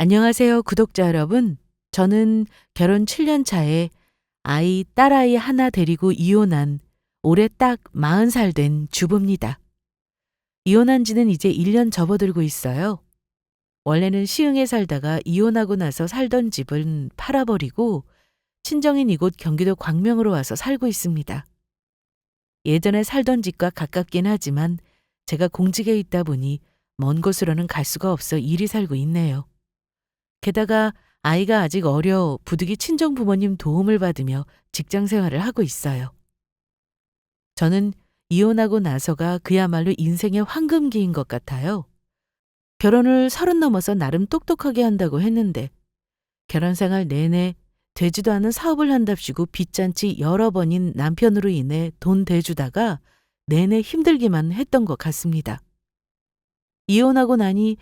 안녕하세요, 구독자 여러분. 저는 결혼 7년 차에 딸아이 하나 데리고 이혼한 올해 딱 40살 된 주부입니다. 이혼한 지는 이제 1년 접어들고 있어요. 원래는 시흥에 살다가 이혼하고 나서 살던 집은 팔아버리고 친정인 이곳 경기도 광명으로 와서 살고 있습니다. 예전에 살던 집과 가깝긴 하지만 제가 공직에 있다 보니 먼 곳으로는 갈 수가 없어 이리 살고 있네요. 게다가 아이가 아직 어려 부득이 친정 부모님 도움을 받으며 직장 생활을 하고 있어요. 저는 이혼하고 나서가 그야말로 인생의 황금기인 것 같아요. 결혼을 30 넘어서 나름 똑똑하게 한다고 했는데 결혼 생활 내내 되지도 않은 사업을 한답시고 빚잔치 여러 번인 남편으로 인해 돈 대주다가 내내 힘들기만 했던 것 같습니다. 이혼하고 나니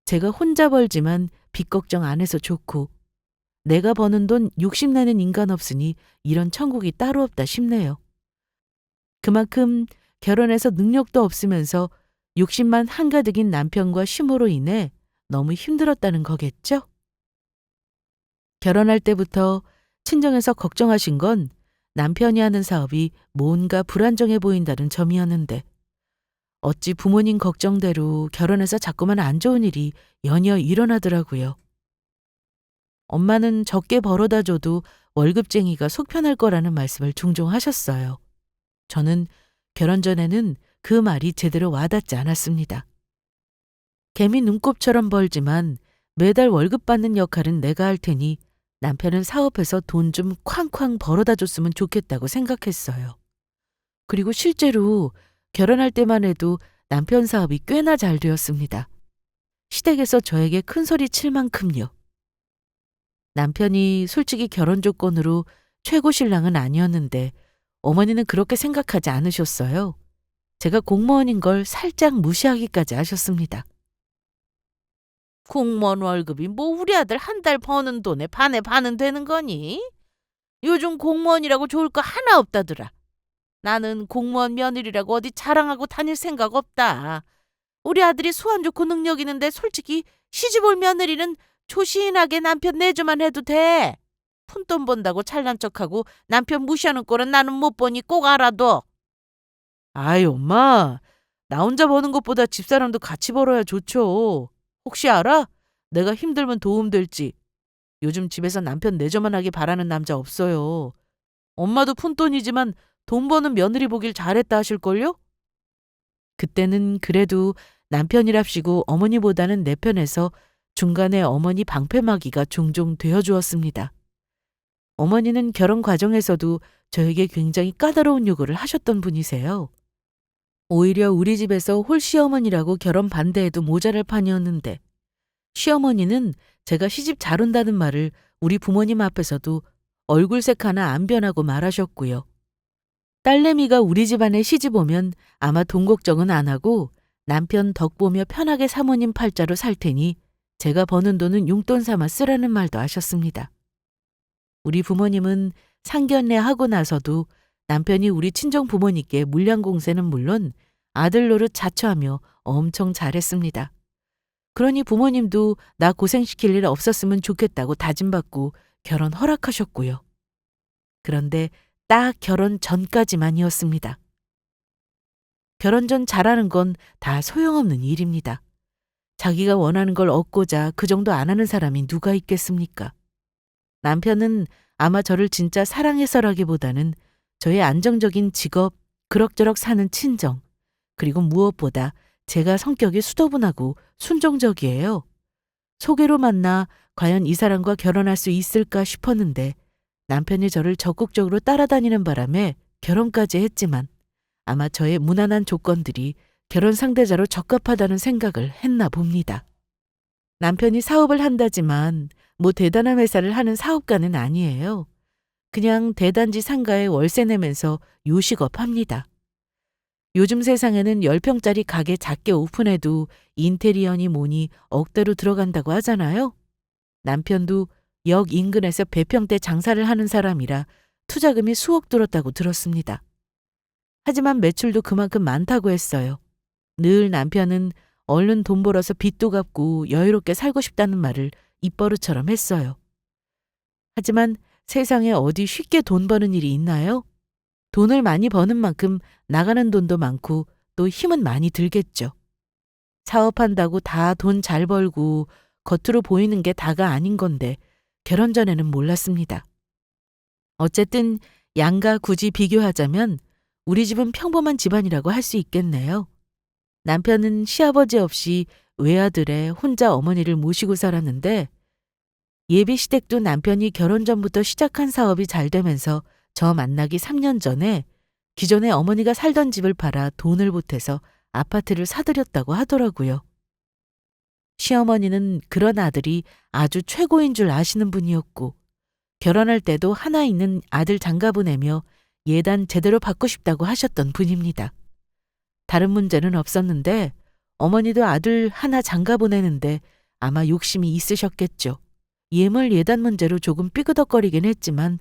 제가 혼자 벌지만 빚 걱정 안 해서 좋고 내가 버는 돈 욕심내는 인간 없으니 이런 천국이 따로 없다 싶네요. 그만큼 결혼해서 능력도 없으면서 욕심만 한가득인 남편과 시모로 인해 너무 힘들었다는 거겠죠? 결혼할 때부터 친정에서 걱정하신 건 남편이 하는 사업이 뭔가 불안정해 보인다는 점이었는데 어찌 부모님 걱정대로 결혼해서 자꾸만 안 좋은 일이 연이어 일어나더라고요. 엄마는 적게 벌어다 줘도 월급쟁이가 속 편할 거라는 말씀을 종종 하셨어요. 저는 결혼 전에는 그 말이 제대로 와닿지 않았습니다. 개미 눈곱처럼 벌지만 매달 월급 받는 역할은 내가 할 테니 남편은 사업해서 돈 좀 쾅쾅 벌어다 줬으면 좋겠다고 생각했어요. 그리고 실제로 결혼할 때만 해도 남편 사업이 꽤나 잘 되었습니다. 시댁에서 저에게 큰 소리 칠 만큼요. 남편이 솔직히 결혼 조건으로 최고 신랑은 아니었는데 어머니는 그렇게 생각하지 않으셨어요. 제가 공무원인 걸 살짝 무시하기까지 하셨습니다. 공무원 월급이 뭐 우리 아들 한 달 버는 돈에 반에 반은 되는 거니? 요즘 공무원이라고 좋을 거 하나 없다더라. 나는 공무원 며느리라고 어디 자랑하고 다닐 생각 없다. 우리 아들이 수완 좋고 능력 있는데 솔직히 시집올 며느리는 조신하게 남편 내조만 해도 돼. 푼돈 번다고 잘난 척하고 남편 무시하는 꼴은 나는 못 보니 꼭 알아둬. 아이 엄마, 나 혼자 버는 것보다 집사람도 같이 벌어야 좋죠. 혹시 알아? 내가 힘들면 도움될지. 요즘 집에서 남편 내조만 하길 바라는 남자 없어요. 엄마도 푼돈이지만 돈 버는 며느리 보길 잘했다 하실걸요? 그때는 그래도 남편이랍시고 어머니보다는 내 편에서 중간에 어머니 방패막이가 종종 되어주었습니다. 어머니는 결혼 과정에서도 저에게 굉장히 까다로운 요구를 하셨던 분이세요. 오히려 우리 집에서 홀시어머니라고 결혼 반대해도 모자랄 판이었는데 시어머니는 제가 시집 잘 온다는 말을 우리 부모님 앞에서도 얼굴색 하나 안 변하고 말하셨고요. 딸내미가 우리 집안에 시집 오면 아마 돈 걱정은 안 하고 남편 덕 보며 편하게 사모님 팔자로 살 테니 제가 버는 돈은 용돈 삼아 쓰라는 말도 하셨습니다. 우리 부모님은 상견례 하고 나서도 남편이 우리 친정 부모님께 물량 공세는 물론 아들 노릇 자처하며 엄청 잘했습니다. 그러니 부모님도 나 고생시킬 일 없었으면 좋겠다고 다짐받고 결혼 허락하셨고요. 그런데 딱 결혼 전까지만이었습니다. 결혼 전 잘하는 건 다 소용없는 일입니다. 자기가 원하는 걸 얻고자 그 정도 안 하는 사람이 누가 있겠습니까? 남편은 아마 저를 진짜 사랑해서라기보다는 저의 안정적인 직업, 그럭저럭 사는 친정, 그리고 무엇보다 제가 성격이 수더분하고 순종적이에요. 소개로 만나 과연 이 사람과 결혼할 수 있을까 싶었는데 남편이 저를 적극적으로 따라다니는 바람에 결혼까지 했지만 아마 저의 무난한 조건들이 결혼 상대자로 적합하다는 생각을 했나 봅니다. 남편이 사업을 한다지만 뭐 대단한 회사를 하는 사업가는 아니에요. 그냥 대단지 상가에 월세 내면서 요식업 합니다. 요즘 세상에는 10평짜리 가게 작게 오픈해도 인테리어니 뭐니 억대로 들어간다고 하잖아요. 남편도 역 인근에서 배평대 장사를 하는 사람이라 투자금이 수억 들었다고 들었습니다. 하지만 매출도 그만큼 많다고 했어요. 늘 남편은 얼른 돈 벌어서 빚도 갚고 여유롭게 살고 싶다는 말을 입버릇처럼 했어요. 하지만 세상에 어디 쉽게 돈 버는 일이 있나요? 돈을 많이 버는 만큼 나가는 돈도 많고 또 힘은 많이 들겠죠. 사업한다고 다 돈 잘 벌고 겉으로 보이는 게 다가 아닌 건데 결혼 전에는 몰랐습니다. 어쨌든 양가 굳이 비교하자면 우리 집은 평범한 집안이라고 할 수 있겠네요. 남편은 시아버지 없이 외아들에 혼자 어머니를 모시고 살았는데 예비 시댁도 남편이 결혼 전부터 시작한 사업이 잘 되면서 저 만나기 3년 전에 기존에 어머니가 살던 집을 팔아 돈을 보태서 아파트를 사들였다고 하더라고요. 시어머니는 그런 아들이 아주 최고인 줄 아시는 분이었고 결혼할 때도 하나 있는 아들 장가 보내며 예단 제대로 받고 싶다고 하셨던 분입니다. 다른 문제는 없었는데 어머니도 아들 하나 장가 보내는데 아마 욕심이 있으셨겠죠. 예물 예단 문제로 조금 삐그덕거리긴 했지만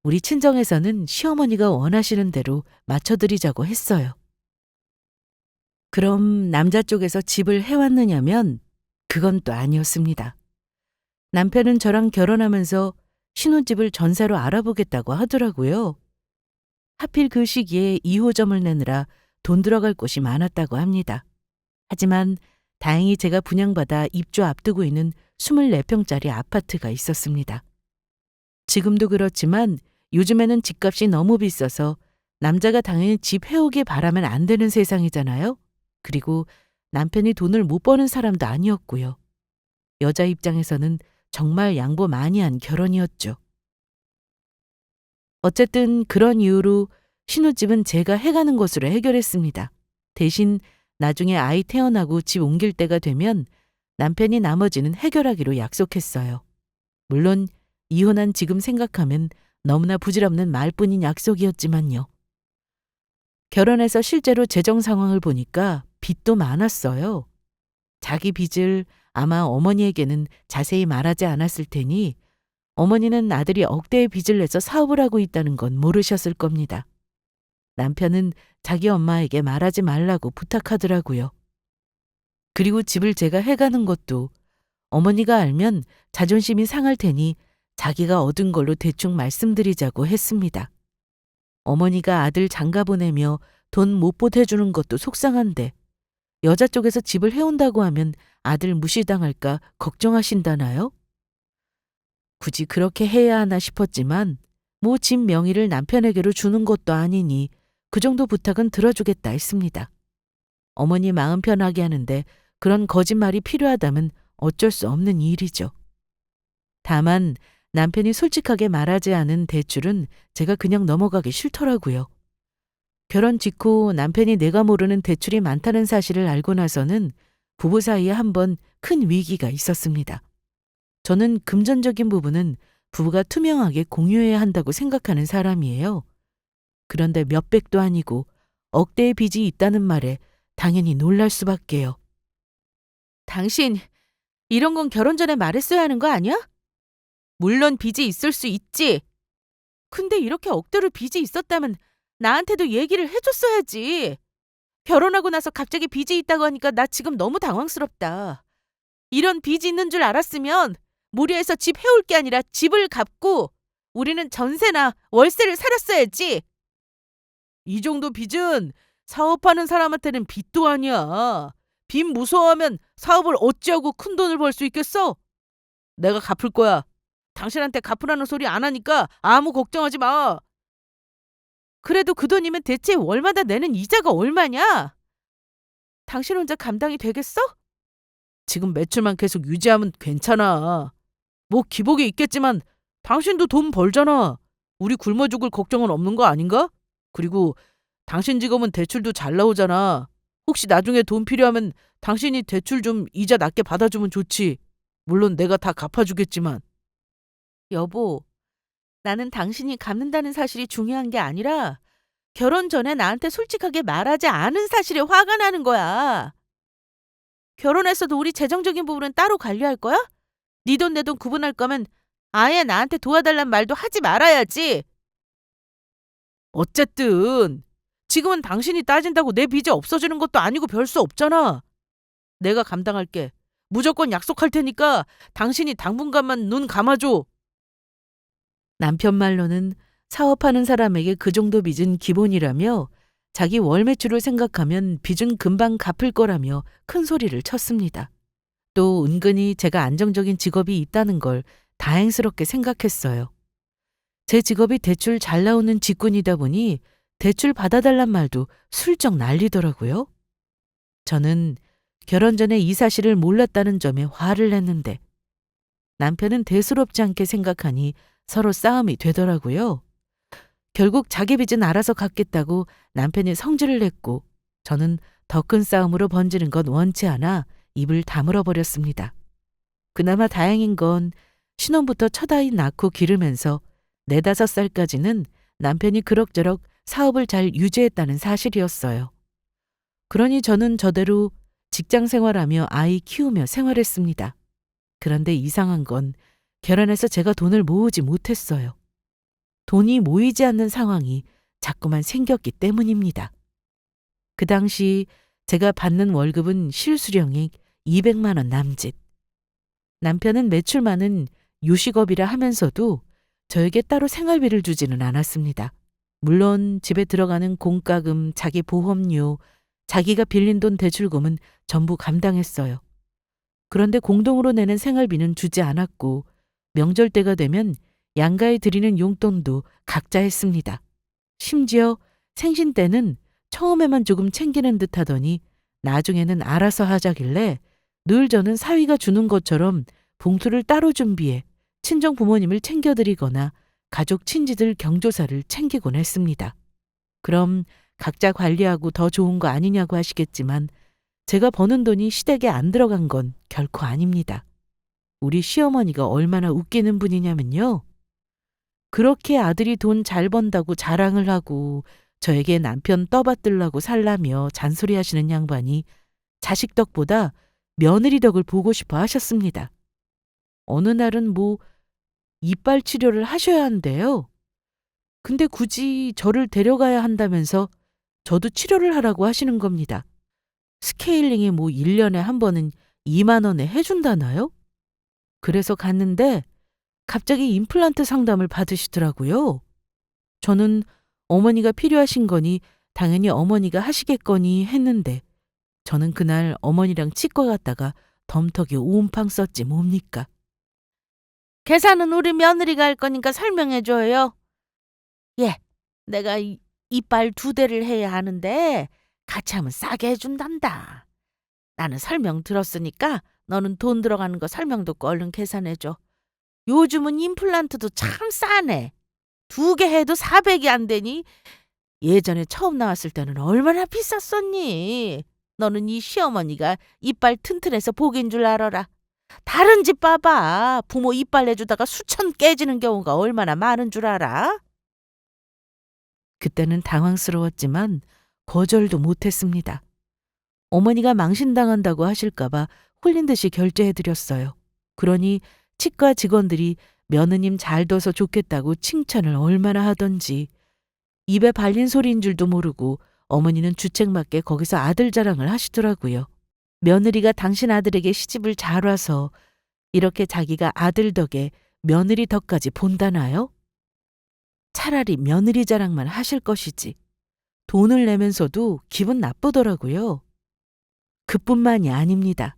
우리 친정에서는 시어머니가 원하시는 대로 맞춰드리자고 했어요. 그럼 남자 쪽에서 집을 해왔느냐면 그건 또 아니었습니다. 남편은 저랑 결혼하면서 신혼집을 전세로 알아보겠다고 하더라고요. 하필 그 시기에 2호점을 내느라 돈 들어갈 곳이 많았다고 합니다. 하지만 다행히 제가 분양받아 입주 앞두고 있는 24평짜리 아파트가 있었습니다. 지금도 그렇지만 요즘에는 집값이 너무 비싸서 남자가 당연히 집 해오길 바라면 안 되는 세상이잖아요. 그리고 남편이 돈을 못 버는 사람도 아니었고요. 여자 입장에서는 정말 양보 많이 한 결혼이었죠. 어쨌든 그런 이유로 신혼집은 제가 해가는 것으로 해결했습니다. 대신 나중에 아이 태어나고 집 옮길 때가 되면 남편이 나머지는 해결하기로 약속했어요. 물론 이혼한 지금 생각하면 너무나 부질없는 말뿐인 약속이었지만요. 결혼해서 실제로 재정 상황을 보니까 빚도 많았어요. 자기 빚을 아마 어머니에게는 자세히 말하지 않았을 테니 어머니는 아들이 억대의 빚을 내서 사업을 하고 있다는 건 모르셨을 겁니다. 남편은 자기 엄마에게 말하지 말라고 부탁하더라고요. 그리고 집을 제가 해가는 것도 어머니가 알면 자존심이 상할 테니 자기가 얻은 걸로 대충 말씀드리자고 했습니다. 어머니가 아들 장가 보내며 돈 못 보태주는 것도 속상한데 여자 쪽에서 집을 해온다고 하면 아들 무시당할까 걱정하신다나요? 굳이 그렇게 해야 하나 싶었지만 뭐 집 명의를 남편에게로 주는 것도 아니니 그 정도 부탁은 들어주겠다 했습니다. 어머니 마음 편하게 하는데 그런 거짓말이 필요하다면 어쩔 수 없는 일이죠. 다만 남편이 솔직하게 말하지 않은 대출은 제가 그냥 넘어가기 싫더라고요. 결혼 직후 남편이 내가 모르는 대출이 많다는 사실을 알고 나서는 부부 사이에 한번 큰 위기가 있었습니다. 저는 금전적인 부분은 부부가 투명하게 공유해야 한다고 생각하는 사람이에요. 그런데 몇백도 아니고 억대의 빚이 있다는 말에 당연히 놀랄 수밖에요. 당신 이런 건 결혼 전에 말했어야 하는 거 아니야? 물론 빚이 있을 수 있지. 근데 이렇게 억대로 빚이 있었다면 나한테도 얘기를 해줬어야지. 결혼하고 나서 갑자기 빚이 있다고 하니까 나 지금 너무 당황스럽다. 이런 빚이 있는 줄 알았으면 무리해서 집 해올 게 아니라 집을 갚고 우리는 전세나 월세를 살았어야지. 이 정도 빚은 사업하는 사람한테는 빚도 아니야. 빚 무서워하면 사업을 어찌하고 큰 돈을 벌 수 있겠어? 내가 갚을 거야. 당신한테 갚으라는 소리 안 하니까 아무 걱정하지 마. 그래도 그 돈이면 대체 월마다 내는 이자가 얼마냐? 당신 혼자 감당이 되겠어? 지금 매출만 계속 유지하면 괜찮아. 뭐 기복이 있겠지만 당신도 돈 벌잖아. 우리 굶어 죽을 걱정은 없는 거 아닌가? 그리고 당신 직업은 대출도 잘 나오잖아. 혹시 나중에 돈 필요하면 당신이 대출 좀 이자 낮게 받아주면 좋지. 물론 내가 다 갚아주겠지만. 여보, 나는 당신이 갚는다는 사실이 중요한 게 아니라 결혼 전에 나한테 솔직하게 말하지 않은 사실에 화가 나는 거야. 결혼했어도 우리 재정적인 부분은 따로 관리할 거야? 네 돈 내 돈 구분할 거면 아예 나한테 도와달란 말도 하지 말아야지. 어쨌든 지금은 당신이 따진다고 내 빚이 없어지는 것도 아니고 별 수 없잖아. 내가 감당할게. 무조건 약속할 테니까 당신이 당분간만 눈 감아줘. 남편 말로는 사업하는 사람에게 그 정도 빚은 기본이라며 자기 월 매출을 생각하면 빚은 금방 갚을 거라며 큰 소리를 쳤습니다. 또 은근히 제가 안정적인 직업이 있다는 걸 다행스럽게 생각했어요. 제 직업이 대출 잘 나오는 직군이다 보니 대출 받아달란 말도 슬쩍 날리더라고요. 저는 결혼 전에 이 사실을 몰랐다는 점에 화를 냈는데 남편은 대수롭지 않게 생각하니 서로 싸움이 되더라고요. 결국 자기 빚은 알아서 갚겠다고 남편이 성질을 냈고 저는 더 큰 싸움으로 번지는 건 원치 않아 입을 다물어 버렸습니다. 그나마 다행인 건 신혼부터 첫 아이 낳고 기르면서 4~5살까지는 남편이 그럭저럭 사업을 잘 유지했다는 사실이었어요. 그러니 저는 저대로 직장 생활하며 아이 키우며 생활했습니다. 그런데 이상한 건 결혼해서 제가 돈을 모으지 못했어요. 돈이 모이지 않는 상황이 자꾸만 생겼기 때문입니다. 그 당시 제가 받는 월급은 실수령액 200만 원 남짓. 남편은 매출 많은 요식업이라 하면서도 저에게 따로 생활비를 주지는 않았습니다. 물론 집에 들어가는 공과금, 자기 보험료, 자기가 빌린 돈 대출금은 전부 감당했어요. 그런데 공동으로 내는 생활비는 주지 않았고 명절 때가 되면 양가에 드리는 용돈도 각자 했습니다. 심지어 생신 때는 처음에만 조금 챙기는 듯 하더니 나중에는 알아서 하자길래 늘 저는 사위가 주는 것처럼 봉투를 따로 준비해 친정 부모님을 챙겨드리거나 가족 친지들 경조사를 챙기곤 했습니다. 그럼 각자 관리하고 더 좋은 거 아니냐고 하시겠지만 제가 버는 돈이 시댁에 안 들어간 건 결코 아닙니다. 우리 시어머니가 얼마나 웃기는 분이냐면요. 그렇게 아들이 돈 잘 번다고 자랑을 하고 저에게 남편 떠받들라고 살라며 잔소리하시는 양반이 자식 덕보다 며느리 덕을 보고 싶어 하셨습니다. 어느 날은 이빨 치료를 하셔야 한대요. 근데 굳이 저를 데려가야 한다면서 저도 치료를 하라고 하시는 겁니다. 스케일링이 1년에 한 번은 2만 원에 해준다나요? 그래서 갔는데 갑자기 임플란트 상담을 받으시더라고요. 저는 어머니가 필요하신 거니 당연히 어머니가 하시겠거니 했는데 저는 그날 어머니랑 치과 갔다가 덤터기 온팡 썼지 뭡니까. 계산은 우리 며느리가 할 거니까 설명해줘요. 예, 내가 이빨 2대를 해야 하는데 같이 하면 싸게 해준단다. 나는 설명 들었으니까 너는 돈 들어가는 거 설명 듣고 얼른 계산해줘. 요즘은 임플란트도 참 싸네. 2개 해도 400이 안 되니 예전에 처음 나왔을 때는 얼마나 비쌌었니? 너는 이 시어머니가 이빨 튼튼해서 복인 줄 알아라. 다른 집 봐봐. 부모 이빨 내주다가 수천 깨지는 경우가 얼마나 많은 줄 알아? 그때는 당황스러웠지만 거절도 못했습니다. 어머니가 망신당한다고 하실까봐 홀린 듯이 결제해드렸어요. 그러니 치과 직원들이 며느님 잘 둬서 좋겠다고 칭찬을 얼마나 하던지 입에 발린 소리인 줄도 모르고 어머니는 주책맞게 거기서 아들 자랑을 하시더라고요. 며느리가 당신 아들에게 시집을 잘 와서 이렇게 자기가 아들 덕에 며느리 덕까지 본다나요? 차라리 며느리 자랑만 하실 것이지. 돈을 내면서도 기분 나쁘더라고요. 그뿐만이 아닙니다.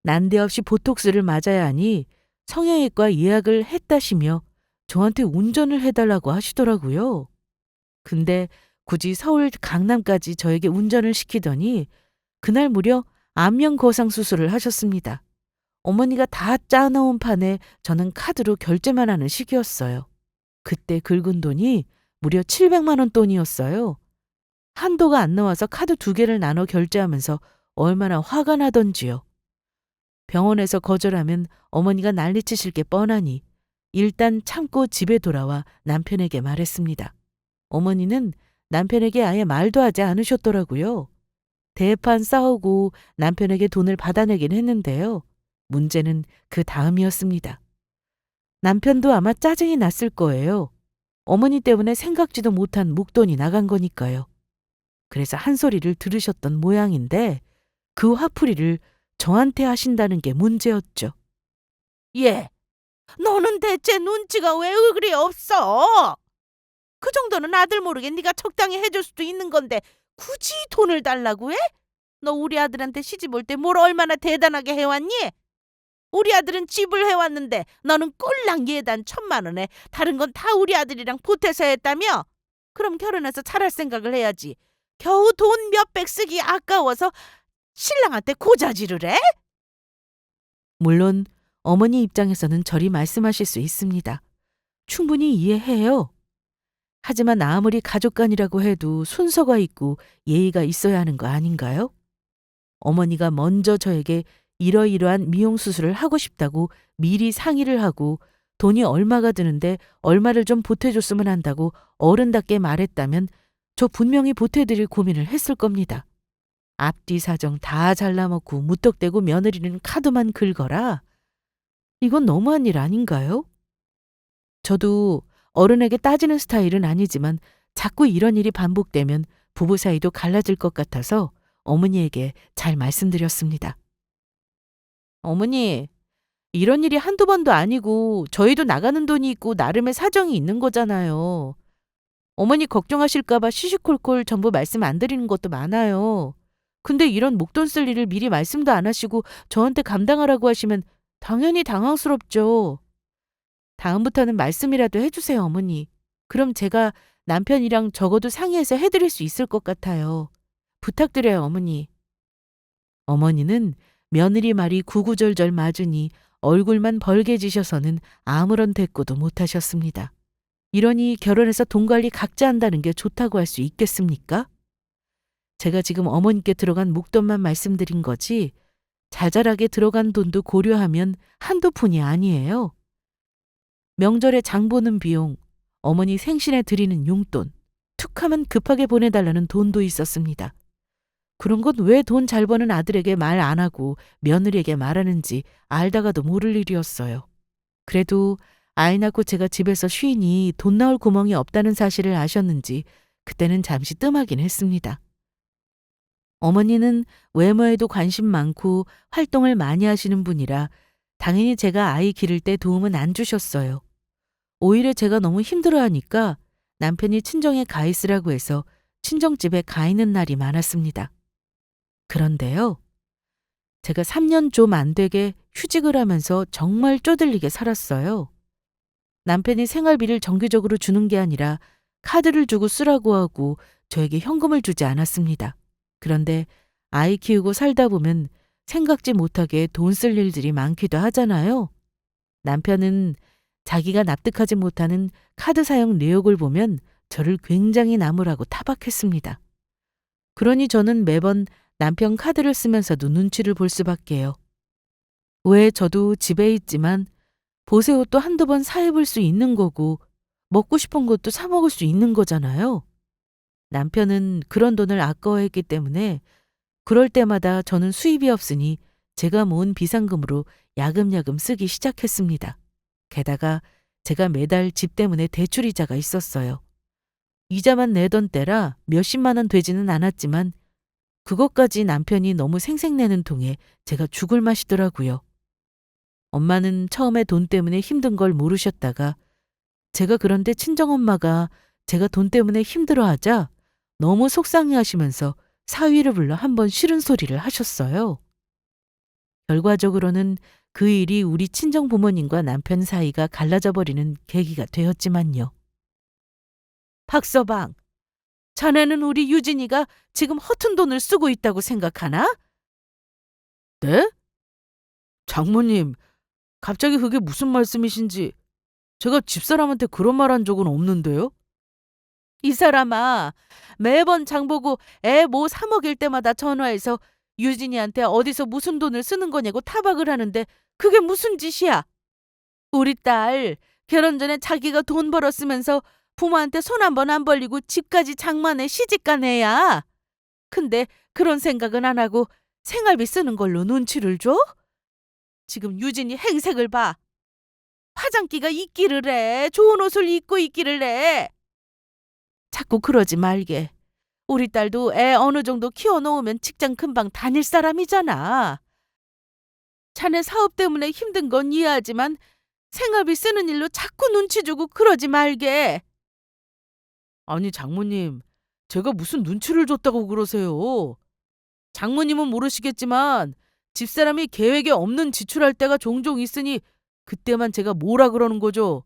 난데없이 보톡스를 맞아야 하니 성형외과 예약을 했다시며 저한테 운전을 해달라고 하시더라고요. 근데 굳이 서울 강남까지 저에게 운전을 시키더니 그날 무려 안면 거상 수술을 하셨습니다. 어머니가 다 짜놓은 판에 저는 카드로 결제만 하는 시기였어요. 그때 긁은 돈이 무려 700만 원 돈이었어요. 한도가 안 나와서 카드 2개를 나눠 결제하면서 얼마나 화가 나던지요. 병원에서 거절하면 어머니가 난리치실 게 뻔하니 일단 참고 집에 돌아와 남편에게 말했습니다. 어머니는 남편에게 아예 말도 하지 않으셨더라고요. 대판 싸우고 남편에게 돈을 받아내긴 했는데요. 문제는 그 다음이었습니다. 남편도 아마 짜증이 났을 거예요. 어머니 때문에 생각지도 못한 목돈이 나간 거니까요. 그래서 한 소리를 들으셨던 모양인데 그 화풀이를 저한테 하신다는 게 문제였죠. 예, 너는 대체 눈치가 왜 그리 없어? 그 정도는 아들 모르게 네가 적당히 해줄 수도 있는 건데 굳이 돈을 달라고 해? 너 우리 아들한테 시집 올 때 뭘 얼마나 대단하게 해왔니? 우리 아들은 집을 해왔는데 너는 꼴랑 예단 1,000만 원에 다른 건 다 우리 아들이랑 보태서 했다며? 그럼 결혼해서 잘할 생각을 해야지. 겨우 돈 몇백 쓰기 아까워서 신랑한테 고자질을 해? 물론 어머니 입장에서는 저리 말씀하실 수 있습니다. 충분히 이해해요. 하지만 아무리 가족간이라고 해도 순서가 있고 예의가 있어야 하는 거 아닌가요? 어머니가 먼저 저에게 이러이러한 미용 수술을 하고 싶다고 미리 상의를 하고 돈이 얼마가 드는데 얼마를 좀 보태줬으면 한다고 어른답게 말했다면 저 분명히 보태드릴 고민을 했을 겁니다. 앞뒤 사정 다 잘라먹고 무턱대고 며느리는 카드만 긁어라. 이건 너무한 일 아닌가요? 저도 어른에게 따지는 스타일은 아니지만 자꾸 이런 일이 반복되면 부부 사이도 갈라질 것 같아서 어머니에게 잘 말씀드렸습니다. 어머니, 이런 일이 한두 번도 아니고 저희도 나가는 돈이 있고 나름의 사정이 있는 거잖아요. 어머니 걱정하실까봐 시시콜콜 전부 말씀 안 드리는 것도 많아요. 근데 이런 목돈 쓸 일을 미리 말씀도 안 하시고 저한테 감당하라고 하시면 당연히 당황스럽죠. 다음부터는 말씀이라도 해주세요, 어머니. 그럼 제가 남편이랑 적어도 상의해서 해드릴 수 있을 것 같아요. 부탁드려요, 어머니. 어머니는 며느리 말이 구구절절 맞으니 얼굴만 벌개지셔서는 아무런 대꾸도 못하셨습니다. 이러니 결혼해서 돈 관리 각자 한다는 게 좋다고 할 수 있겠습니까? 제가 지금 어머니께 들어간 목돈만 말씀드린 거지 자잘하게 들어간 돈도 고려하면 한두 푼이 아니에요. 명절에 장 보는 비용, 어머니 생신에 드리는 용돈, 툭하면 급하게 보내달라는 돈도 있었습니다. 그런 건 왜 돈 잘 버는 아들에게 말 안 하고 며느리에게 말하는지 알다가도 모를 일이었어요. 그래도 아이 낳고 제가 집에서 쉬니 돈 나올 구멍이 없다는 사실을 아셨는지 그때는 잠시 뜸하긴 했습니다. 어머니는 외모에도 관심 많고 활동을 많이 하시는 분이라 당연히 제가 아이 기를 때 도움은 안 주셨어요. 오히려 제가 너무 힘들어하니까 남편이 친정에 가 있으라고 해서 친정집에 가 있는 날이 많았습니다. 그런데요, 제가 3년 좀 안 되게 휴직을 하면서 정말 쪼들리게 살았어요. 남편이 생활비를 정기적으로 주는 게 아니라 카드를 주고 쓰라고 하고 저에게 현금을 주지 않았습니다. 그런데 아이 키우고 살다 보면 생각지 못하게 돈 쓸 일들이 많기도 하잖아요. 남편은 자기가 납득하지 못하는 카드 사용 내역을 보면 저를 굉장히 나무라고 타박했습니다. 그러니 저는 매번 남편 카드를 쓰면서도 눈치를 볼 수밖에요. 왜 저도 집에 있지만 보세 옷도 한두 번 사입을 수 있는 거고 먹고 싶은 것도 사 먹을 수 있는 거잖아요. 남편은 그런 돈을 아까워했기 때문에 그럴 때마다 저는 수입이 없으니 제가 모은 비상금으로 야금야금 쓰기 시작했습니다. 게다가 제가 매달 집 때문에 대출이자가 있었어요. 이자만 내던 때라 몇십만 원 되지는 않았지만 그것까지 남편이 너무 생색내는 통에 제가 죽을 맛이더라고요. 엄마는 처음에 돈 때문에 힘든 걸 모르셨다가 제가 그런데 친정엄마가 제가 돈 때문에 힘들어하자 너무 속상해하시면서 사위를 불러 한 번 싫은 소리를 하셨어요. 결과적으로는 그 일이 우리 친정 부모님과 남편 사이가 갈라져 버리는 계기가 되었지만요. 박서방, 자네는 우리 유진이가 지금 허튼 돈을 쓰고 있다고 생각하나? 네? 장모님, 갑자기 그게 무슨 말씀이신지 제가 집사람한테 그런 말 한 적은 없는데요? 이 사람아, 매번 장보고 애 뭐 사 먹일 때마다 전화해서 유진이한테 어디서 무슨 돈을 쓰는 거냐고 타박을 하는데 그게 무슨 짓이야? 우리 딸 결혼 전에 자기가 돈 벌었으면서 부모한테 손 한 번 안 벌리고 집까지 장만해 시집간 애야. 근데 그런 생각은 안 하고 생활비 쓰는 걸로 눈치를 줘? 지금 유진이 행색을 봐. 화장기가 있기를 해. 좋은 옷을 입고 있기를 해. 자꾸 그러지 말게. 우리 딸도 애 어느 정도 키워놓으면 직장 금방 다닐 사람이잖아. 자네 사업 때문에 힘든 건 이해하지만 생활비 쓰는 일로 자꾸 눈치 주고 그러지 말게. 아니, 장모님, 제가 무슨 눈치를 줬다고 그러세요? 장모님은 모르시겠지만 집사람이 계획에 없는 지출할 때가 종종 있으니 그때만 제가 뭐라 그러는 거죠.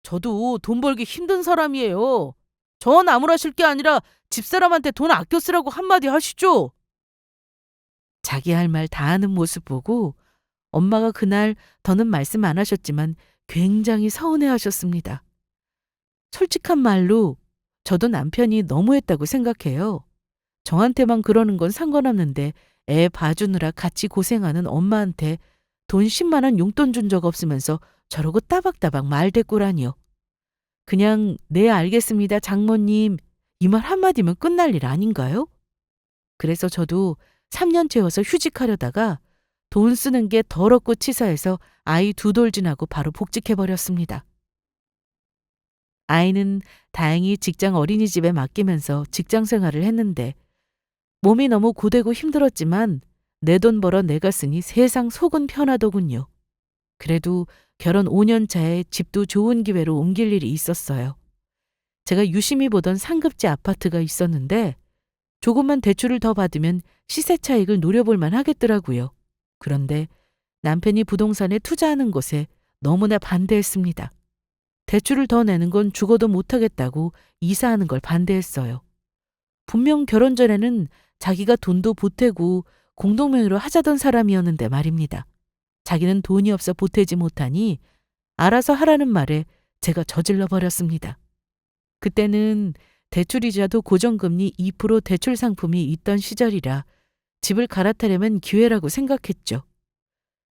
저도 돈 벌기 힘든 사람이에요. 저 나무라실 게 아니라 집사람한테 돈 아껴 쓰라고 한마디 하시죠. 자기 할 말 다 하는 모습 보고 엄마가 그날 더는 말씀 안 하셨지만 굉장히 서운해 하셨습니다. 솔직한 말로 저도 남편이 너무했다고 생각해요. 저한테만 그러는 건 상관없는데 애 봐주느라 같이 고생하는 엄마한테 돈 10만 원 용돈 준 적 없으면서 저러고 따박따박 말대꾸라니요. 그냥 네 알겠습니다 장모님 이 말 한마디면 끝날 일 아닌가요? 그래서 저도 3년 채워서 휴직하려다가 돈 쓰는 게 더럽고 치사해서 아이 두 돌 지나고 바로 복직해버렸습니다. 아이는 다행히 직장 어린이집에 맡기면서 직장 생활을 했는데 몸이 너무 고되고 힘들었지만 내 돈 벌어 내가 쓰니 세상 속은 편하더군요. 그래도 결혼 5년 차에 집도 좋은 기회로 옮길 일이 있었어요. 제가 유심히 보던 상급지 아파트가 있었는데 조금만 대출을 더 받으면 시세 차익을 노려볼 만 하겠더라고요. 그런데 남편이 부동산에 투자하는 것에 너무나 반대했습니다. 대출을 더 내는 건 죽어도 못하겠다고 이사하는 걸 반대했어요. 분명 결혼 전에는 자기가 돈도 보태고 공동명의로 하자던 사람이었는데 말입니다. 자기는 돈이 없어 보태지 못하니 알아서 하라는 말에 제가 저질러 버렸습니다. 그때는 대출이자도 고정금리 2% 대출 상품이 있던 시절이라 집을 갈아타려면 기회라고 생각했죠.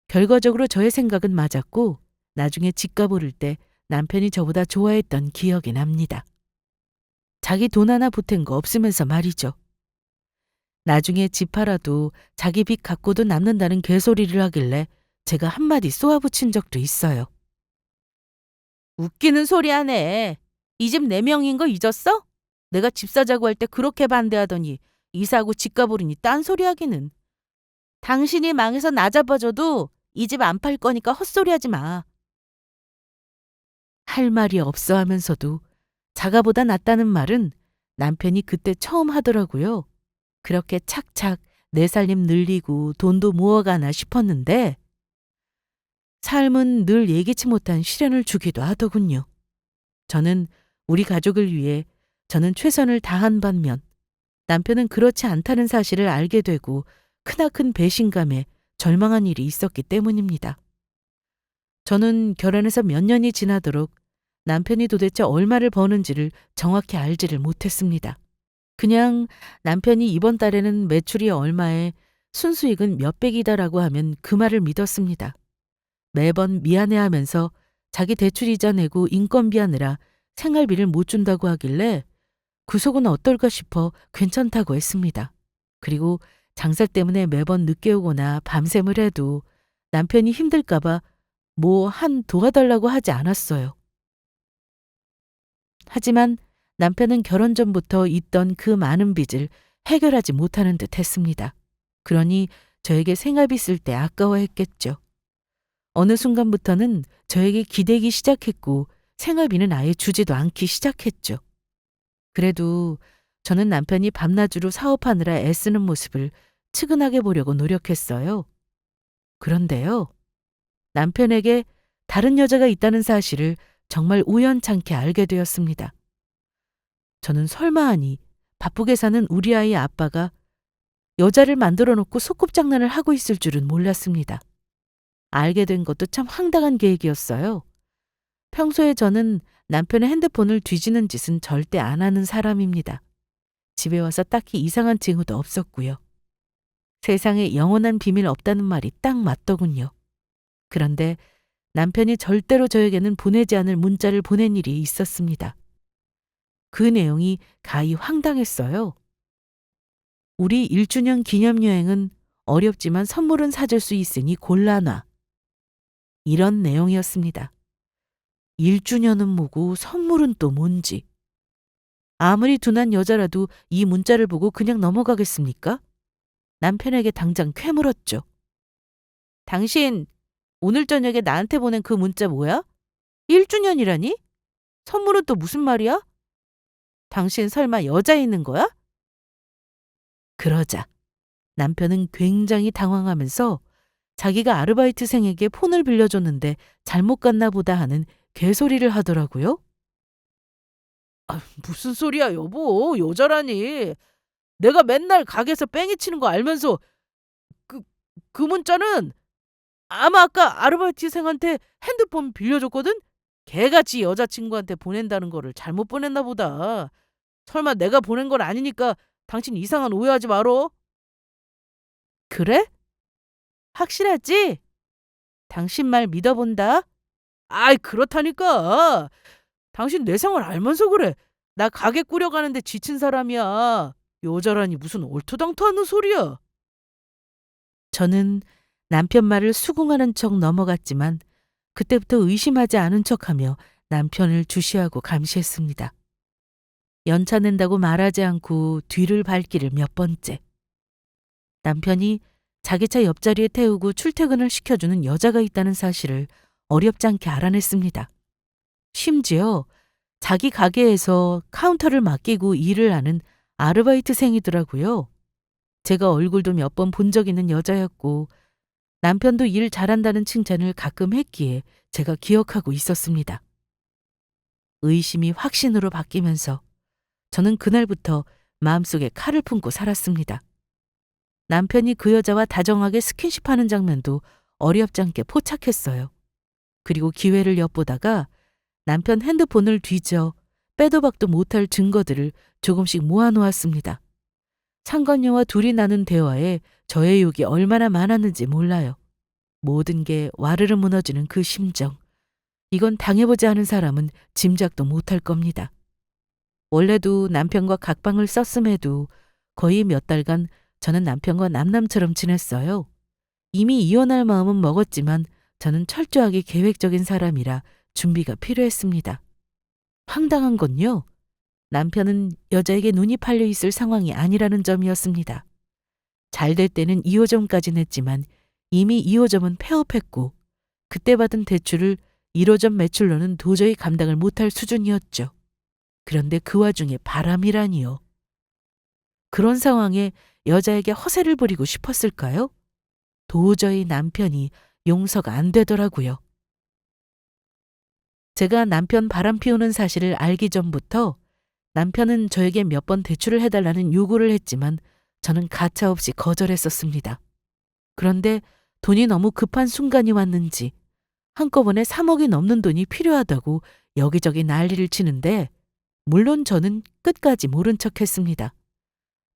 결과적으로 저의 생각은 맞았고 나중에 집값 오를 때 남편이 저보다 좋아했던 기억이 납니다. 자기 돈 하나 보탠 거 없으면서 말이죠. 나중에 집 팔아도 자기 빚 갖고도 남는다는 개소리를 하길래 제가 한마디 쏘아붙인 적도 있어요. 웃기는 소리 하네. 이 집 4명인 거 잊었어? 내가 집 사자고 할 때 그렇게 반대하더니 이사하고 집값 오르니 딴소리 하기는. 당신이 망해서 나 잡아줘도 이 집 안 팔 거니까 헛소리하지 마. 할 말이 없어 하면서도 자가보다 낫다는 말은 남편이 그때 처음 하더라고요. 그렇게 착착 내 살림 늘리고 돈도 모아가나 싶었는데 삶은 늘 예기치 못한 시련을 주기도 하더군요. 저는 우리 가족을 위해 저는 최선을 다한 반면 남편은 그렇지 않다는 사실을 알게 되고 크나큰 배신감에 절망한 일이 있었기 때문입니다. 저는 결혼해서 몇 년이 지나도록 남편이 도대체 얼마를 버는지를 정확히 알지를 못했습니다. 그냥 남편이 이번 달에는 매출이 얼마에 순수익은 몇백이다라고 하면 그 말을 믿었습니다. 매번 미안해하면서 자기 대출이자 내고 인건비 하느라 생활비를 못 준다고 하길래 그 속은 어떨까 싶어 괜찮다고 했습니다. 그리고 장사 때문에 매번 늦게 오거나 밤샘을 해도 남편이 힘들까봐 뭐 한 도와달라고 하지 않았어요. 하지만 남편은 결혼 전부터 있던 그 많은 빚을 해결하지 못하는 듯 했습니다. 그러니 저에게 생활비 쓸 때 아까워했겠죠. 어느 순간부터는 저에게 기대기 시작했고 생활비는 아예 주지도 않기 시작했죠. 그래도 저는 남편이 밤낮으로 사업하느라 애쓰는 모습을 측은하게 보려고 노력했어요. 그런데요, 남편에게 다른 여자가 있다는 사실을 정말 우연찮게 알게 되었습니다. 저는 설마 하니 바쁘게 사는 우리 아이의 아빠가 여자를 만들어 놓고 소꿉장난을 하고 있을 줄은 몰랐습니다. 알게 된 것도 참 황당한 계획이었어요. 평소에 저는 남편의 핸드폰을 뒤지는 짓은 절대 안 하는 사람입니다. 집에 와서 딱히 이상한 징후도 없었고요. 세상에 영원한 비밀 없다는 말이 딱 맞더군요. 그런데 남편이 절대로 저에게는 보내지 않을 문자를 보낸 일이 있었습니다. 그 내용이 가히 황당했어요. 우리 1주년 기념여행은 어렵지만 선물은 사줄 수 있으니 골라놔. 이런 내용이었습니다. 1주년은 뭐고 선물은 또 뭔지. 아무리 둔한 여자라도 이 문자를 보고 그냥 넘어가겠습니까? 남편에게 당장 쾌물었죠. 당신 오늘 저녁에 나한테 보낸 그 문자 뭐야? 1주년이라니? 선물은 또 무슨 말이야? 당신 설마 여자 있는 거야? 그러자 남편은 굉장히 당황하면서 자기가 아르바이트생에게 폰을 빌려줬는데 잘못 갔나 보다 하는 개소리를 하더라고요. 아, 무슨 소리야, 여보. 여자라니. 내가 맨날 가게에서 뺑이 치는 거 알면서 그, 그 문자는 아마 아까 아르바이트생한테 핸드폰 빌려줬거든? 걔가 지 여자친구한테 보낸다는 거를 잘못 보냈나 보다. 설마 내가 보낸 건 아니니까 당신 이상한 오해하지 말어. 그래? 확실하지? 당신 말 믿어본다. 아이, 그렇다니까. 당신 내 생활 알면서 그래. 나 가게 꾸려가는데 지친 사람이야. 여자라니 무슨 얼토당토하는 소리야. 저는 남편 말을 수긍하는 척 넘어갔지만 그때부터 의심하지 않은 척하며 남편을 주시하고 감시했습니다. 연차 낸다고 말하지 않고 뒤를 밟기를 몇 번째. 남편이 자기 차 옆자리에 태우고 출퇴근을 시켜주는 여자가 있다는 사실을 어렵지 않게 알아냈습니다. 심지어 자기 가게에서 카운터를 맡기고 일을 하는 아르바이트생이더라고요. 제가 얼굴도 몇 번 본 적 있는 여자였고 남편도 일 잘한다는 칭찬을 가끔 했기에 제가 기억하고 있었습니다. 의심이 확신으로 바뀌면서 저는 그날부터 마음속에 칼을 품고 살았습니다. 남편이 그 여자와 다정하게 스킨십하는 장면도 어렵지 않게 포착했어요. 그리고 기회를 엿보다가 남편 핸드폰을 뒤져 빼도 박도 못할 증거들을 조금씩 모아놓았습니다. 상건녀와 둘이 나눈 대화에 저의 욕이 얼마나 많았는지 몰라요. 모든 게 와르르 무너지는 그 심정. 이건 당해보지 않은 사람은 짐작도 못할 겁니다. 원래도 남편과 각방을 썼음에도 거의 몇 달간 저는 남편과 남남처럼 지냈어요. 이미 이혼할 마음은 먹었지만 저는 철저하게 계획적인 사람이라 준비가 필요했습니다. 황당한 건요. 남편은 여자에게 눈이 팔려 있을 상황이 아니라는 점이었습니다. 잘 될 때는 2호점까지 냈지만 이미 2호점은 폐업했고 그때 받은 대출을 1호점 매출로는 도저히 감당을 못할 수준이었죠. 그런데 그 와중에 바람이라니요. 그런 상황에 여자에게 허세를 부리고 싶었을까요? 도저히 남편이 용서가 안 되더라고요. 제가 남편 바람 피우는 사실을 알기 전부터 남편은 저에게 몇 번 대출을 해달라는 요구를 했지만 저는 가차없이 거절했었습니다. 그런데 돈이 너무 급한 순간이 왔는지 한꺼번에 3억이 넘는 돈이 필요하다고 여기저기 난리를 치는데 물론 저는 끝까지 모른 척했습니다.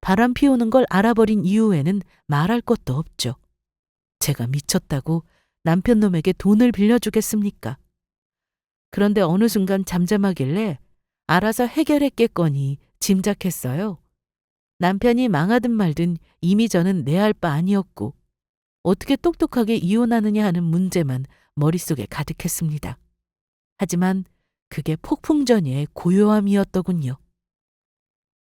바람 피우는 걸 알아버린 이후에는 말할 것도 없죠. 제가 미쳤다고 남편 놈에게 돈을 빌려주겠습니까? 그런데 어느 순간 잠잠하길래 알아서 해결했겠거니 짐작했어요. 남편이 망하든 말든 이미 저는 내 할 바 아니었고 어떻게 똑똑하게 이혼하느냐 하는 문제만 머릿속에 가득했습니다. 하지만 그게 폭풍전야의 고요함이었더군요.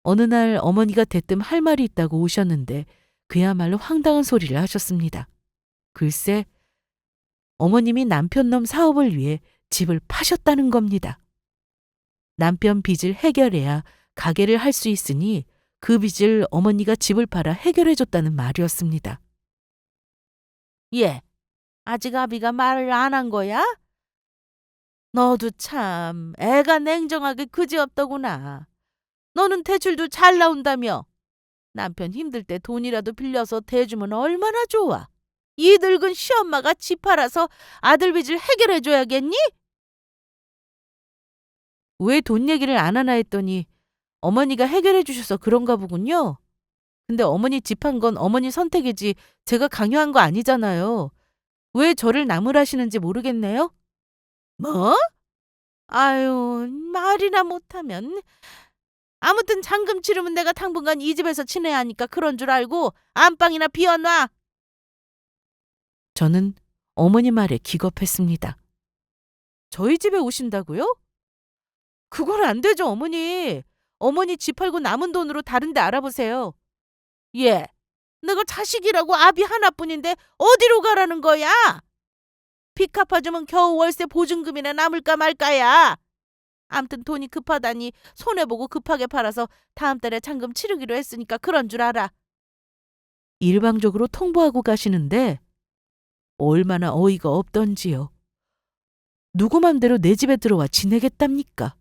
어느 날 어머니가 대뜸 할 말이 있다고 오셨는데 그야말로 황당한 소리를 하셨습니다. 글쎄, 어머님이 남편 놈 사업을 위해 집을 파셨다는 겁니다. 남편 빚을 해결해야 가게를 할 수 있으니 그 빚을 어머니가 집을 팔아 해결해줬다는 말이었습니다. 예, 아직 아비가 말을 안 한 거야? 너도 참 애가 냉정하게 그지없더구나. 너는 대출도 잘 나온다며. 남편 힘들 때 돈이라도 빌려서 대주면 얼마나 좋아. 이 늙은 시엄마가 집 팔아서 아들 빚을 해결해줘야겠니? 왜 돈 얘기를 안 하나 했더니 어머니가 해결해 주셔서 그런가 보군요. 근데 어머니 집 판 건 어머니 선택이지 제가 강요한 거 아니잖아요. 왜 저를 나무라시는지 모르겠네요. 뭐? 아유, 말이나 못하면. 아무튼 잔금 치르면 내가 당분간 이 집에서 지내야 하니까 그런 줄 알고 안방이나 비워놔. 저는 어머니 말에 기겁했습니다. 저희 집에 오신다고요? 그건 안 되죠, 어머니. 어머니 집 팔고 남은 돈으로 다른 데 알아보세요. 예, 내가 자식이라고 아비 하나뿐인데 어디로 가라는 거야? 빚 갚아주면 겨우 월세 보증금이나 남을까 말까야. 암튼 돈이 급하다니 손해보고 급하게 팔아서 다음 달에 잔금 치르기로 했으니까 그런 줄 알아. 일방적으로 통보하고 가시는데 얼마나 어이가 없던지요. 누구 맘대로 내 집에 들어와 지내겠답니까?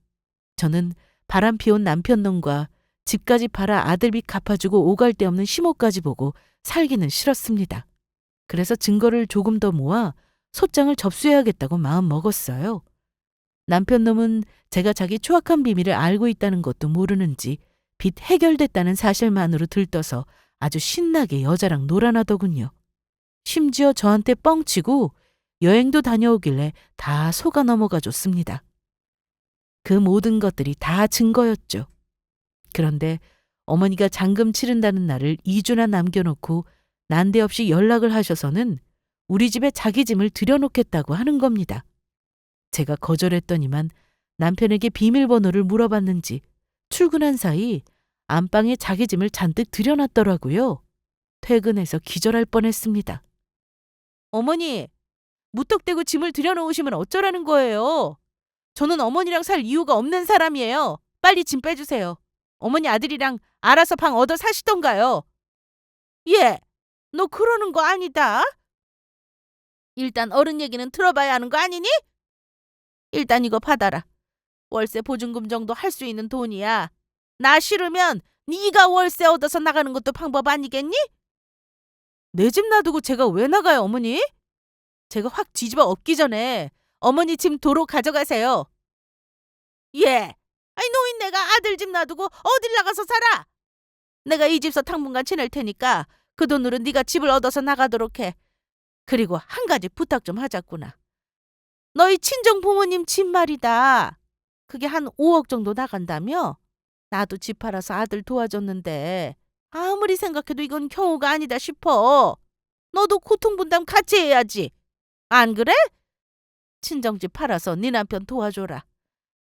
저는 바람 피운 남편 놈과 집까지 팔아 아들빚 갚아주고 오갈 데 없는 시모까지 보고 살기는 싫었습니다. 그래서 증거를 조금 더 모아 소장을 접수해야겠다고 마음 먹었어요. 남편 놈은 제가 자기 추악한 비밀을 알고 있다는 것도 모르는지 빚 해결됐다는 사실만으로 들떠서 아주 신나게 여자랑 놀아나더군요. 심지어 저한테 뻥치고 여행도 다녀오길래 다 속아 넘어가 줬습니다. 그 모든 것들이 다 증거였죠. 그런데 어머니가 잔금 치른다는 날을 2주나 남겨놓고 난데없이 연락을 하셔서는 우리 집에 자기 짐을 들여놓겠다고 하는 겁니다. 제가 거절했더니만 남편에게 비밀번호를 물어봤는지 출근한 사이 안방에 자기 짐을 잔뜩 들여놨더라고요. 퇴근해서 기절할 뻔했습니다. 어머니, 무턱대고 짐을 들여놓으시면 어쩌라는 거예요? 저는 어머니랑 살 이유가 없는 사람이에요. 빨리 짐 빼주세요. 어머니 아들이랑 알아서 방 얻어 사시던가요. 예, 너 그러는 거 아니다. 일단 어른 얘기는 들어봐야 하는 거 아니니? 일단 이거 받아라. 월세 보증금 정도 할 수 있는 돈이야. 나 싫으면 네가 월세 얻어서 나가는 것도 방법 아니겠니? 내 집 놔두고 제가 왜 나가요, 어머니? 제가 확 뒤집어 엎기 전에 어머니 짐 도로 가져가세요. 예. 아이 노인네가 아들 집 놔두고 어딜 나가서 살아? 내가 이 집서 당분간 지낼 테니까 그 돈으로 네가 집을 얻어서 나가도록 해. 그리고 한 가지 부탁 좀 하자꾸나. 너희 친정 부모님 집 말이다. 그게 한 5억 정도 나간다며? 나도 집 팔아서 아들 도와줬는데 아무리 생각해도 이건 겨우가 아니다 싶어. 너도 고통 분담 같이 해야지. 안 그래? 친정집 팔아서 네 남편 도와줘라.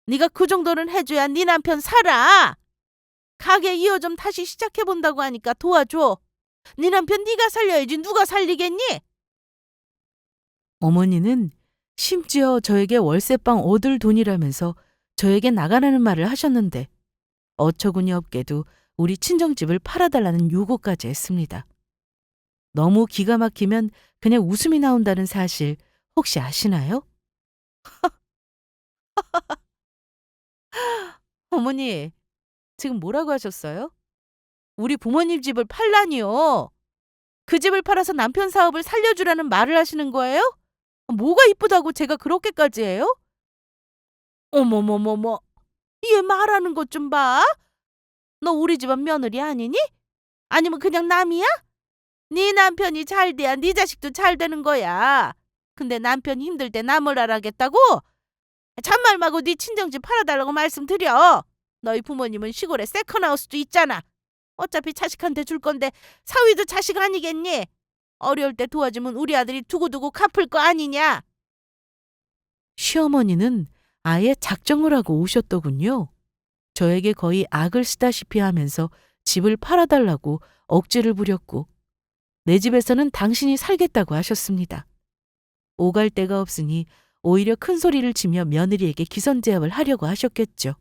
네가 그 정도는 해줘야 네 남편 살아. 가게 이어 좀 다시 시작해본다고 하니까 도와줘. 네 남편 네가 살려야지 누가 살리겠니? 어머니는 심지어 저에게 월세방 얻을 돈이라면서 저에게 나가라는 말을 하셨는데 어처구니 없게도 우리 친정집을 팔아달라는 요구까지 했습니다. 너무 기가 막히면 그냥 웃음이 나온다는 사실 혹시 아시나요? 어머니, 지금 뭐라고 하셨어요? 우리 부모님 집을 팔라니요. 그 집을 팔아서 남편 사업을 살려주라는 말을 하시는 거예요? 뭐가 이쁘다고 제가 그렇게까지 해요? 어머머머머, 얘 말하는 것 좀 봐. 너 우리 집안 며느리 아니니? 아니면 그냥 남이야? 네 남편이 잘 돼야 네 자식도 잘 되는 거야. 근데 남편 힘들 때 남을 알아겠다고? 잔말 말고 네 친정집 팔아달라고 말씀드려. 너희 부모님은 시골에 세컨하우스도 있잖아. 어차피 자식한테 줄 건데 사위도 자식 아니겠니? 어려울 때 도와주면 우리 아들이 두고두고 갚을 거 아니냐? 시어머니는 아예 작정을 하고 오셨더군요. 저에게 거의 악을 쓰다시피 하면서 집을 팔아달라고 억지를 부렸고 내 집에서는 당신이 살겠다고 하셨습니다. 오갈 데가 없으니 오히려 큰 소리를 치며 며느리에게 기선제압을 하려고 하셨겠죠.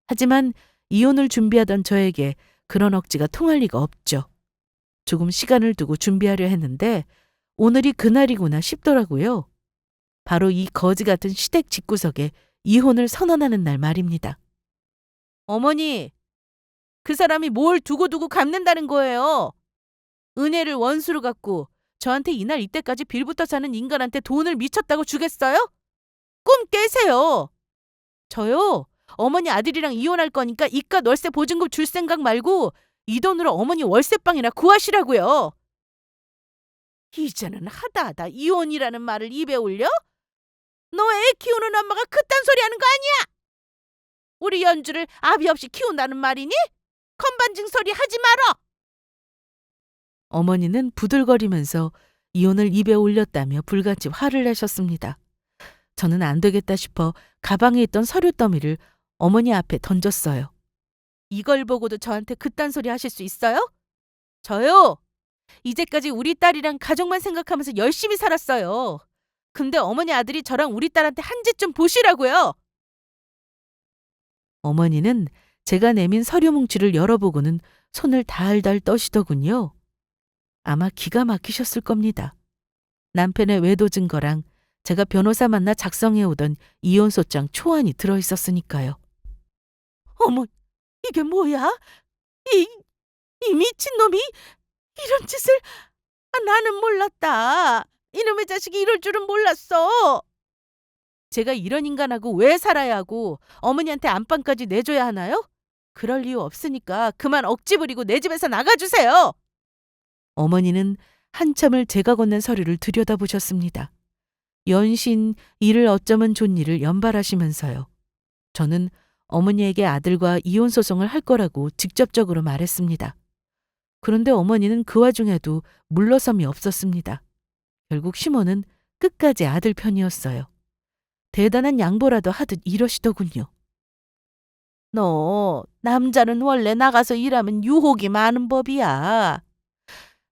하지만 이혼을 준비하던 저에게 그런 억지가 통할 리가 없죠. 조금 시간을 두고 준비하려 했는데 오늘이 그날이구나 싶더라고요. 바로 이 거지 같은 시댁 집구석에 이혼을 선언하는 날 말입니다. 어머니, 그 사람이 뭘 두고두고 갚는다는 거예요. 은혜를 원수로 갖고 저한테 이날 이때까지 빌붙어 사는 인간한테 돈을 미쳤다고 주겠어요? 꿈 깨세요. 저요, 어머니 아들이랑 이혼할 거니까 이깟 월세 보증금 줄 생각 말고 이 돈으로 어머니 월세방이나 구하시라고요. 이제는 하다하다 이혼이라는 말을 입에 올려? 너 애 키우는 엄마가 그딴 소리 하는 거 아니야? 우리 연주를 아비 없이 키운다는 말이니? 건반징 소리 하지 말어! 어머니는 부들거리면서 이혼을 입에 올렸다며 불같이 화를 내셨습니다. 저는 안 되겠다 싶어 가방에 있던 서류 더미를 어머니 앞에 던졌어요. 이걸 보고도 저한테 그딴 소리 하실 수 있어요? 저요. 이제까지 우리 딸이랑 가족만 생각하면서 열심히 살았어요. 근데 어머니 아들이 저랑 우리 딸한테 한 짓 좀 보시라고요. 어머니는 제가 내민 서류 뭉치를 열어보고는 손을 달달 떠시더군요. 아마 기가 막히셨을 겁니다. 남편의 외도 증거랑 제가 변호사 만나 작성해오던 이혼소장 초안이 들어있었으니까요. 어머, 이게 뭐야? 이, 이 미친놈이 이런 짓을... 나는 몰랐다. 이놈의 자식이 이럴 줄은 몰랐어. 제가 이런 인간하고 왜 살아야 하고 어머니한테 안방까지 내줘야 하나요? 그럴 이유 없으니까 그만 억지 부리고 내 집에서 나가주세요. 어머니는 한참을 제가 건넨 서류를 들여다보셨습니다. 연신 이를 어쩌면 좋니를 연발하시면서요. 저는 어머니에게 아들과 이혼 소송을 할 거라고 직접적으로 말했습니다. 그런데 어머니는 그 와중에도 물러섬이 없었습니다. 결국 시모는 끝까지 아들 편이었어요. 대단한 양보라도 하듯 이러시더군요. 너 남자는 원래 나가서 일하면 유혹이 많은 법이야.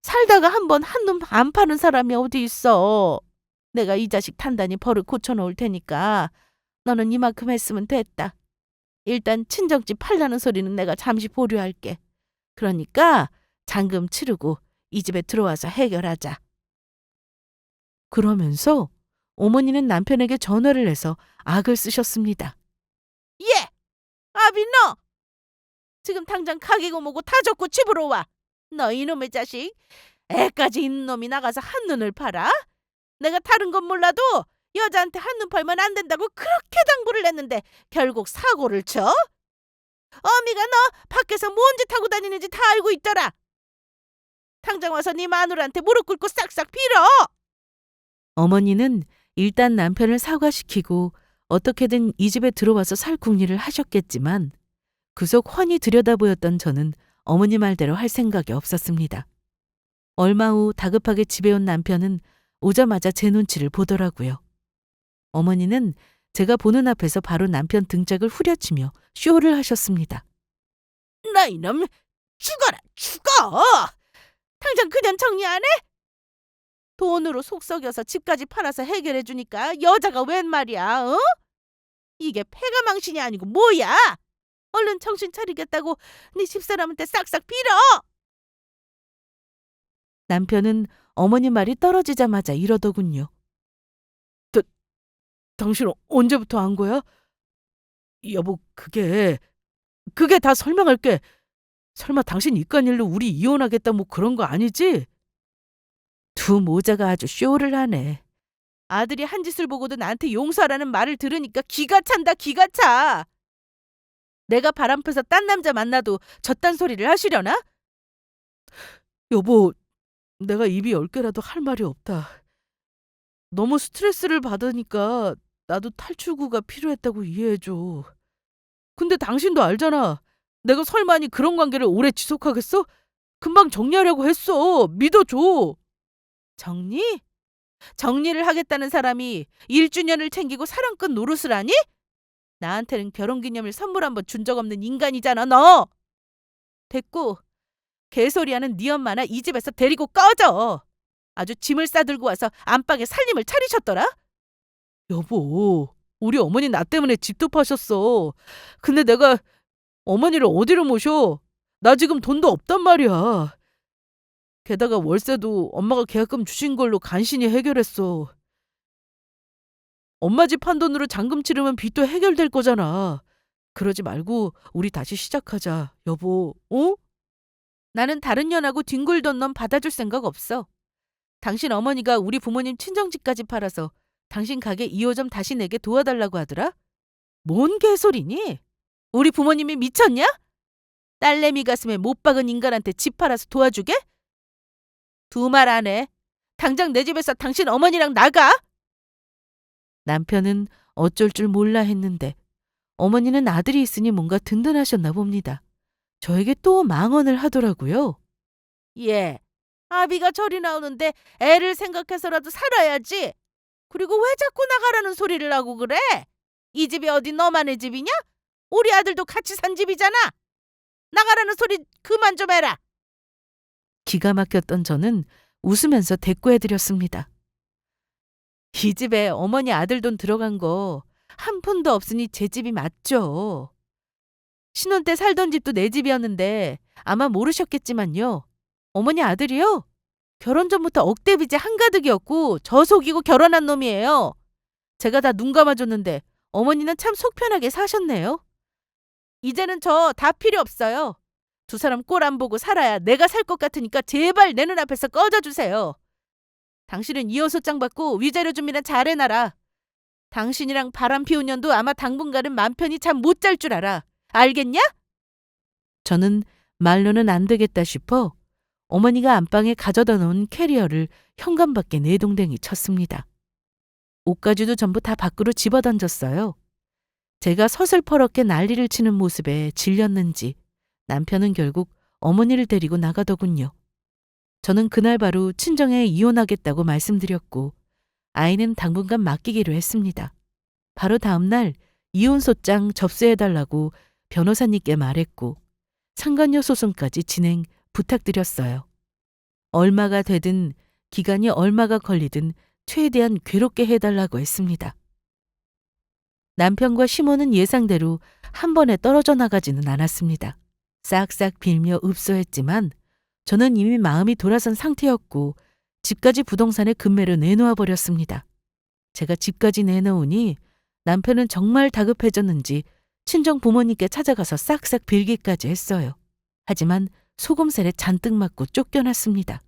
살다가 한 번 한눈 안 파는 사람이 어디 있어. 내가 이 자식 단단히 버릇 고쳐놓을 테니까 너는 이만큼 했으면 됐다. 일단 친정집 팔라는 소리는 내가 잠시 보류할게. 그러니까 잔금 치르고 이 집에 들어와서 해결하자. 그러면서 어머니는 남편에게 전화를 해서 악을 쓰셨습니다. 예! 아비 너! 지금 당장 가게고 뭐고 다 접고 집으로 와. 너 이놈의 자식. 애까지 있는 놈이 나가서 한눈을 팔아? 내가 다른 건 몰라도 여자한테 한눈 팔면 안 된다고 그렇게 당부를 했는데 결국 사고를 쳐? 어미가 너 밖에서 뭔 짓 하고 다니는지 다 알고 있더라. 당장 와서 네 마누라한테 무릎 꿇고 싹싹 빌어. 어머니는 일단 남편을 사과시키고 어떻게든 이 집에 들어와서 살 궁리를 하셨겠지만 그 속 훤히 들여다보였던 저는 어머니 말대로 할 생각이 없었습니다. 얼마 후 다급하게 집에 온 남편은 오자마자 제 눈치를 보더라고요. 어머니는 제가 보는 앞에서 바로 남편 등짝을 후려치며 쇼를 하셨습니다. 나 이놈 죽어라 죽어! 당장 그냥 정리 안 해? 돈으로 속 썩여서 집까지 팔아서 해결해 주니까 여자가 웬 말이야, 어? 이게 패가 망신이 아니고 뭐야? 얼른 정신 차리겠다고 네 집사람한테 싹싹 빌어! 남편은 어머니 말이 떨어지자마자 이러더군요. 당신 언제부터 한 거야? 여보, 그게 다 설명할게. 설마 당신 이깟 일로 우리 이혼하겠다 뭐 그런 거 아니지? 두 모자가 아주 쇼를 하네. 아들이 한 짓을 보고도 나한테 용서하라는 말을 들으니까 기가 찬다, 기가 차. 내가 바람펴서 딴 남자 만나도 저딴 소리를 하시려나? 여보, 내가 입이 10개라도 할 말이 없다. 너무 스트레스를 받으니까 나도 탈출구가 필요했다고 이해해줘. 근데 당신도 알잖아. 내가 설마니 그런 관계를 오래 지속하겠어? 금방 정리하려고 했어. 믿어줘. 정리? 정리를 하겠다는 사람이 1주년을 챙기고 사랑꾼 노릇을 하니? 나한테는 결혼기념일 선물 한번 준 적 없는 인간이잖아, 너. 됐고, 개소리하는 네 엄마나 이 집에서 데리고 꺼져. 아주 짐을 싸들고 와서 안방에 살림을 차리셨더라? 여보, 우리 어머니 나 때문에 집도 파셨어. 근데 내가 어머니를 어디로 모셔? 나 지금 돈도 없단 말이야. 게다가 월세도 엄마가 계약금 주신 걸로 간신히 해결했어. 엄마 집 한 돈으로 잔금 치르면 빚도 해결될 거잖아. 그러지 말고 우리 다시 시작하자, 여보. 어? 나는 다른 년하고 뒹굴던 놈 받아줄 생각 없어. 당신 어머니가 우리 부모님 친정집까지 팔아서 당신 가게 2호점 다시 내게 도와달라고 하더라? 뭔 개소리니? 우리 부모님이 미쳤냐? 딸내미 가슴에 못 박은 인간한테 집 팔아서 도와주게? 두 말 안 해. 당장 내 집에서 당신 어머니랑 나가! 남편은 어쩔 줄 몰라 했는데 어머니는 아들이 있으니 뭔가 든든하셨나 봅니다. 저에게 또 망언을 하더라고요. 예, 아비가 저리 나오는데 애를 생각해서라도 살아야지. 그리고 왜 자꾸 나가라는 소리를 하고 그래? 이 집이 어디 너만의 집이냐? 우리 아들도 같이 산 집이잖아. 나가라는 소리 그만 좀 해라. 기가 막혔던 저는 웃으면서 대꾸해드렸습니다. 이 집에 어머니 아들 돈 들어간 거 한 푼도 없으니 제 집이 맞죠. 신혼 때 살던 집도 내 집이었는데 아마 모르셨겠지만요. 어머니 아들이요? 결혼 전부터 억대 빚이 한가득이었고 저 속이고 결혼한 놈이에요. 제가 다 눈 감아줬는데 어머니는 참 속 편하게 사셨네요. 이제는 저 다 필요 없어요. 두 사람 꼴 안 보고 살아야 내가 살 것 같으니까 제발 내 눈앞에서 꺼져주세요. 당신은 이혼소장 받고 위자료 준비나 잘해놔라. 당신이랑 바람 피운 년도 아마 당분간은 맘 편히 잠 못 잘 줄 알아. 알겠냐? 저는 말로는 안 되겠다 싶어 어머니가 안방에 가져다 놓은 캐리어를 현관밖에 내동댕이 쳤습니다. 옷가지도 전부 다 밖으로 집어던졌어요. 제가 서슬퍼렇게 난리를 치는 모습에 질렸는지 남편은 결국 어머니를 데리고 나가더군요. 저는 그날 바로 친정에 이혼하겠다고 말씀드렸고 아이는 당분간 맡기기로 했습니다. 바로 다음 날 이혼소장 접수해달라고 변호사님께 말했고 상간녀 소송까지 진행 부탁드렸어요. 얼마가 되든 기간이 얼마가 걸리든 최대한 괴롭게 해달라고 했습니다. 남편과 시모는 예상대로 한 번에 떨어져 나가지는 않았습니다. 싹싹 빌며 읍소했지만 저는 이미 마음이 돌아선 상태였고 집까지 부동산에 급매로 내놓아 버렸습니다. 제가 집까지 내놓으니 남편은 정말 다급해졌는지 친정 부모님께 찾아가서 싹싹 빌기까지 했어요. 하지만 소금살에 잔뜩 맞고 쫓겨났습니다.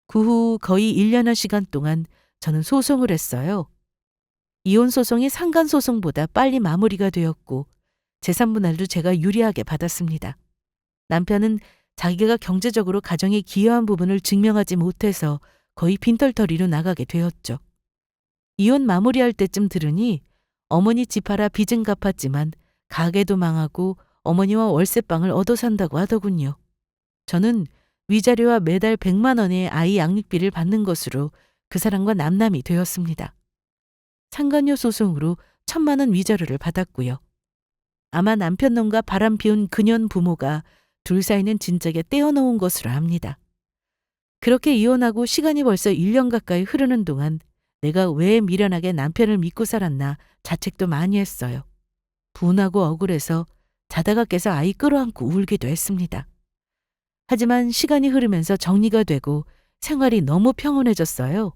그 후 거의 1년여 시간 동안 저는 소송을 했어요. 이혼 소송이 상간 소송보다 빨리 마무리가 되었고 재산 분할도 제가 유리하게 받았습니다. 남편은 자기가 경제적으로 가정에 기여한 부분을 증명하지 못해서 거의 빈털터리로 나가게 되었죠. 이혼 마무리할 때쯤 들으니 어머니 집 팔아 빚은 갚았지만 가게도 망하고 어머니와 월세방을 얻어 산다고 하더군요. 저는 위자료와 매달 100만 원의 아이 양육비를 받는 것으로 그 사람과 남남이 되었습니다. 상간녀 소송으로 1,000만 원 위자료를 받았고요. 아마 남편 놈과 바람 피운 그년 부모가 둘 사이는 진작에 떼어놓은 것으로 압니다. 그렇게 이혼하고 시간이 벌써 1년 가까이 흐르는 동안 내가 왜 미련하게 남편을 믿고 살았나 자책도 많이 했어요. 분하고 억울해서 자다가 깨서 아이 끌어안고 울기도 했습니다. 하지만 시간이 흐르면서 정리가 되고 생활이 너무 평온해졌어요.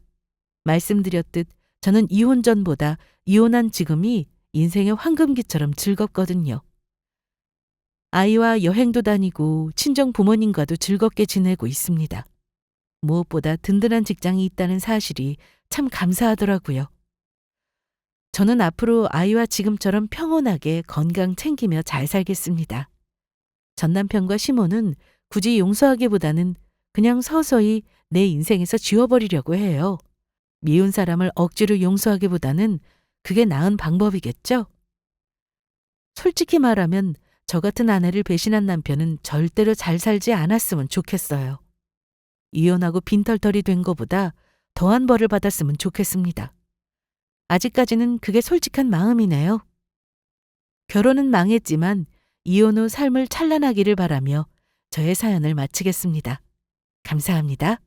말씀드렸듯 저는 이혼 전보다 이혼한 지금이 인생의 황금기처럼 즐겁거든요. 아이와 여행도 다니고 친정 부모님과도 즐겁게 지내고 있습니다. 무엇보다 든든한 직장이 있다는 사실이 참 감사하더라고요. 저는 앞으로 아이와 지금처럼 평온하게 건강 챙기며 잘 살겠습니다. 전 남편과 시모는 굳이 용서하기보다는 그냥 서서히 내 인생에서 지워버리려고 해요. 미운 사람을 억지로 용서하기보다는 그게 나은 방법이겠죠? 솔직히 말하면 저 같은 아내를 배신한 남편은 절대로 잘 살지 않았으면 좋겠어요. 이혼하고 빈털털이 된 것보다 더한 벌을 받았으면 좋겠습니다. 아직까지는 그게 솔직한 마음이네요. 결혼은 망했지만 이혼 후 삶을 찬란하기를 바라며 저의 사연을 마치겠습니다. 감사합니다.